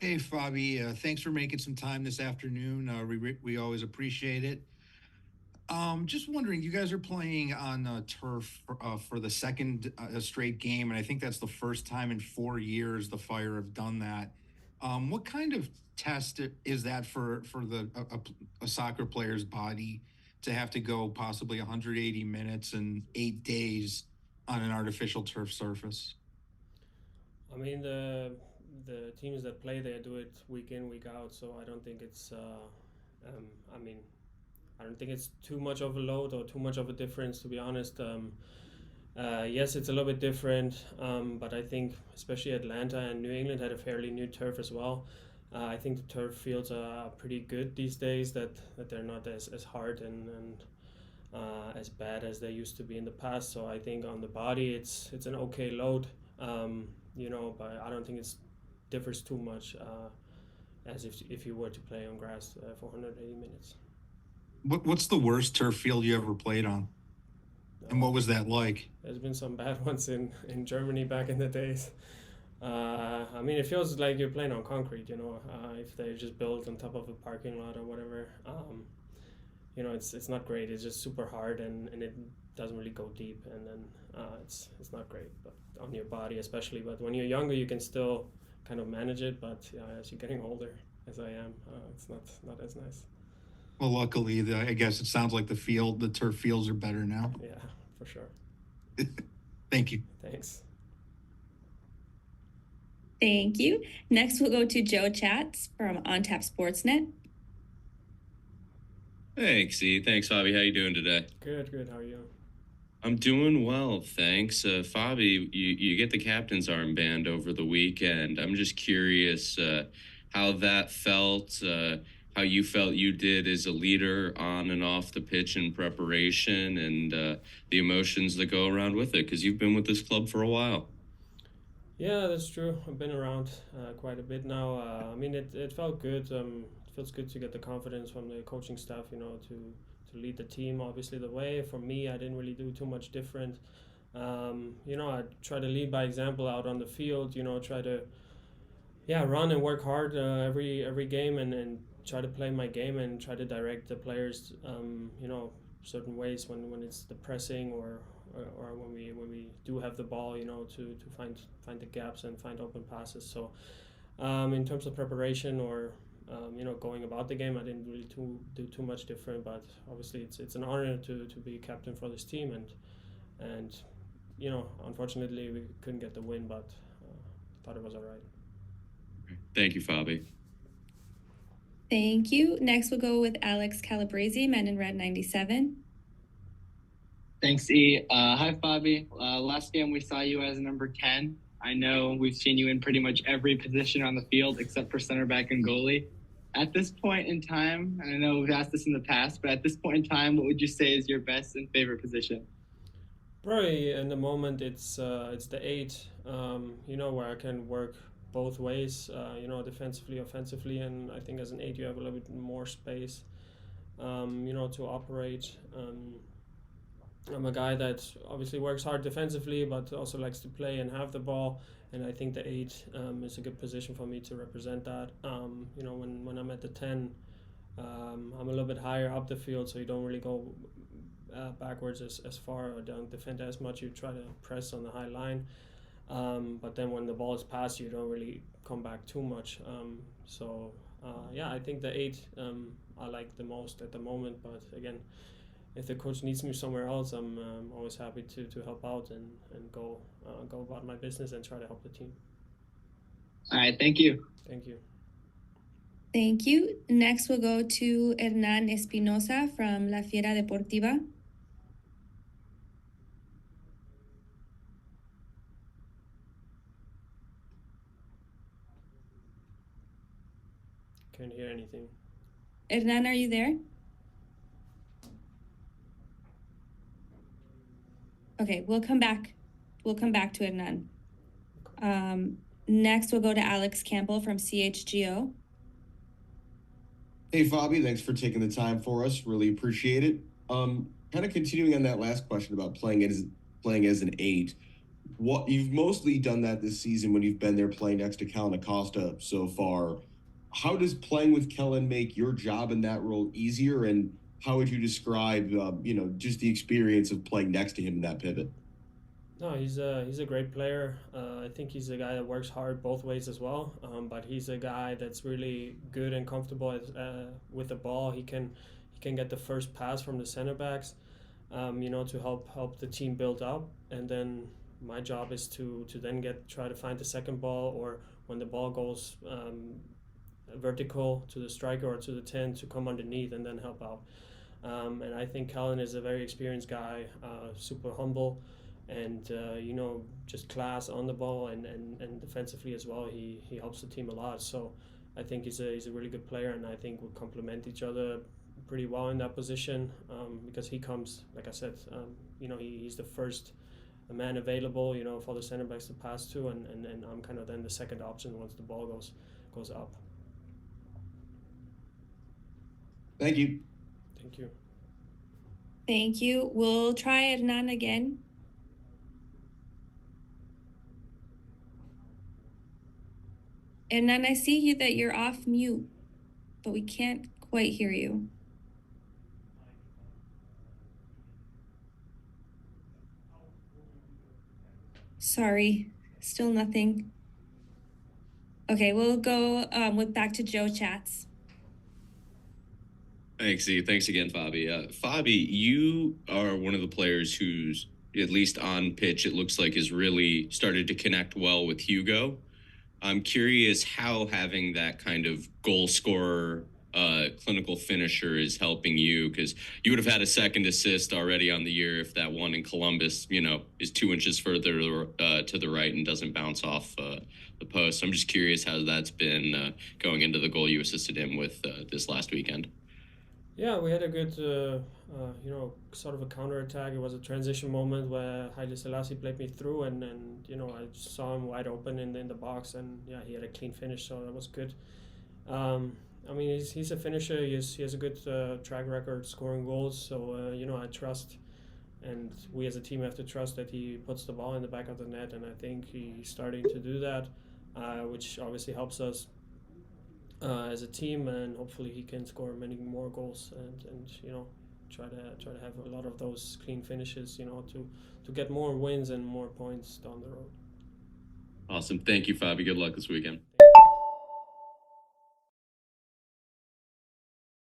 Hey, Fabi, thanks for making some time this afternoon. We always appreciate it. Just wondering, you guys are playing on turf for the second straight game, and I think that's the first time in 4 years the Fire have done that. What kind of test is that for a soccer player's body to have to go possibly 180 minutes and 8 days on an artificial turf surface? I mean, the teams that play there do it week in, week out. So I don't think it's. Um, I mean, I don't think it's too much of a load or too much of a difference. To be honest, yes, it's a little bit different. But I think especially Atlanta and New England had a fairly new turf as well. I think the turf fields are pretty good these days. That they're not as hard and as bad as they used to be in the past. So I think on the body, it's an okay load. But I don't think it differs too much as if you were to play on grass for 180 minutes. What's the worst turf field you ever played on, and Uh, what was that like? there's been some bad ones in Germany back in the days. I mean, it feels like you're playing on concrete, if they just built on top of a parking lot or whatever. It's not great. It's just super hard and it doesn't really go deep, and then it's not great, but on your body especially. But when you're younger, you can still kind of manage it. But yeah, as you're getting older, as I am, it's not as nice. Well, luckily, I guess it sounds like the turf fields are better now. Yeah, for sure. Thank you. Thanks. Thank you. Next, we'll go to Joe Chats from OnTap Sportsnet. Thanks, E. Thanks, Fabi. How you doing today? Good, good. How are you? I'm doing well, thanks. Fabi, you get the captain's armband over the weekend. I'm just curious how that felt, how you felt you did as a leader on and off the pitch in preparation, and the emotions that go around with it, because you've been with this club for a while. Yeah, that's true. I've been around quite a bit now. I mean, it felt good. It feels good to get the confidence from the coaching staff, to lead the team. Obviously, the way for me, I didn't really do too much different. I try to lead by example out on the field. Try to run and work hard every game, and try to play my game and try to direct the players. Certain ways when it's the pressing or when we do have the ball, to find the gaps and find open passes. So in terms of preparation or going about the game, I didn't really do too much different. But obviously, it's an honor to be captain for this team, and unfortunately, we couldn't get the win, but thought it was all right. Thank you, Fabi. Thank you. Next, we'll go with Alex Calabrese, Men in Red 97. Thanks, E. Hi, Fabi. Last game we saw you as number 10. I know we've seen you in pretty much every position on the field except for center back and goalie. At this point in time, and I know we've asked this in the past, but at this point in time, what would you say is your best and favorite position? Probably in the moment it's the eight, where I can work both ways, defensively, offensively, and I think as an eight you have a little bit more space, to operate. I'm a guy that obviously works hard defensively, but also likes to play and have the ball. And I think the eight is a good position for me to represent that. When I'm at the 10, I'm a little bit higher up the field, so you don't really go backwards as far or don't defend as much. You try to press on the high line. But then when the ball is passed, you don't really come back too much. I think the eight I like the most at the moment. But again, if the coach needs me somewhere else, I'm always happy to help out and go about my business and try to help the team. All right, thank you. Thank you. Thank you. Next, we'll go to Hernan Espinosa from La Fiera Deportiva. Can't hear anything. Hernan, are you there? Okay, we'll come back. We'll come back to Hernan. Next, we'll go to Alex Campbell from CHGO. Hey, Fabi, thanks for taking the time for us. Really appreciate it. Kind of continuing on that last question about playing as an eight. what you've mostly done that this season when you've been there playing next to Kellen Acosta so far. How does playing with Kellen make your job in that role easier? And how would you describe, just the experience of playing next to him in that pivot? No, he's a great player. I think he's a guy that works hard both ways as well. But he's a guy that's really good and comfortable with the ball. He can get the first pass from the center backs, to help the team build up. And then my job is to then try to find the second ball, or when the ball goes vertical to the striker or to the 10, to come underneath and then help out. And I think Callan is a very experienced guy, super humble, and just class on the ball, and defensively as well. He helps the team a lot. So I think he's a really good player, and I think we'll complement each other pretty well in that position, because he comes, like I said, he's the first man available, for the center backs to pass to, and I'm kind of then the second option once the ball goes up. Thank you. Thank you. Thank you. We'll try Hernan again. Hernan, I see you that you're off mute, but we can't quite hear you. Sorry, still nothing. Okay, we'll go back to Joe Chats. Thanks, Z. Thanks again, Fabi. Fabi, you are one of the players who's, at least on pitch, it looks like has really started to connect well with Hugo. I'm curious how having that kind of goal scorer, clinical finisher is helping you, because you would have had a second assist already on the year if that one in Columbus, is 2 inches further to the right and doesn't bounce off the post. I'm just curious how that's been going into the goal you assisted him with this last weekend. Yeah, we had a good, sort of a counter attack. It was a transition moment where Haile Selassie played me through, and I saw him wide open in the box, and yeah, he had a clean finish, so that was good. He's a finisher. He has a good track record scoring goals, so I trust, and we as a team have to trust that he puts the ball in the back of the net, and I think he's starting to do that, which obviously helps us as a team, and hopefully he can score many more goals, and try to have a lot of those clean finishes, to get more wins and more points down the road. Awesome. Thank you, Fabi. Good luck this weekend.